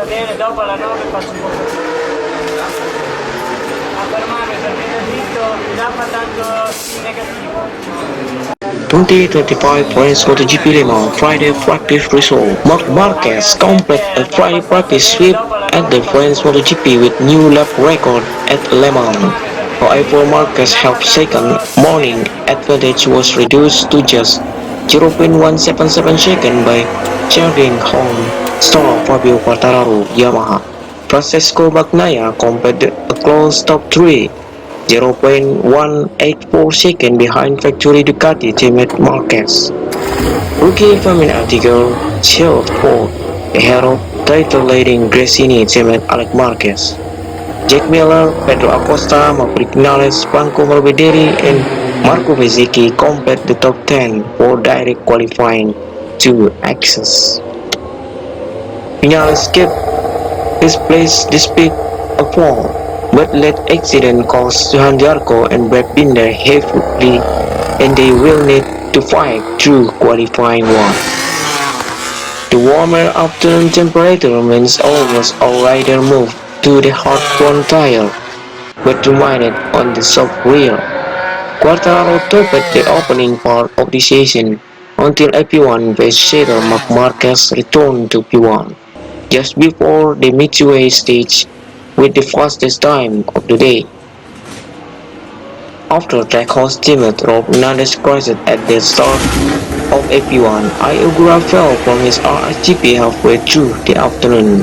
bene, dopo alla 9 faccio un po' così. A fermarmi perché dritto mi dà tanto negativo. 2025 French MotoGP Le Mans Friday practice result. Marquez complete a Friday practice sweep at the French MotoGP with new lap record at Le Mans. However, Marquez helped second morning advantage was reduced to just 0.177 seconds by charging home star Fabio Quartararo Yamaha. Francesco Bagnaia completed a close top 3, 0.184 seconds behind factory Ducati teammate Marquez. Rookie Female article showed fourth, ahead of title-leading Gresini teammate Alex Marquez. Jack Miller, Pedro Acosta, Maverick Vinales, Franco Morbidelli, and Marco Bezzecchi complete the top 10 for direct qualifying to access. Vinales kept his place despite a fall, but late accident cost Johan Zarco and Brad Binder heavily, and they will need to fight through qualifying one. The warmer afternoon temperature means almost all riders move to the hard front tire, but remained on the soft rear. Quartararo topped the opening part of the session until P1 pacesetter Marc Marquez returned to P1 just before the midway stage with the fastest time of the day. After track host teammate Rob Hernandez crashed at the start of AP1, Iogura fell from his RSGP halfway through the afternoon.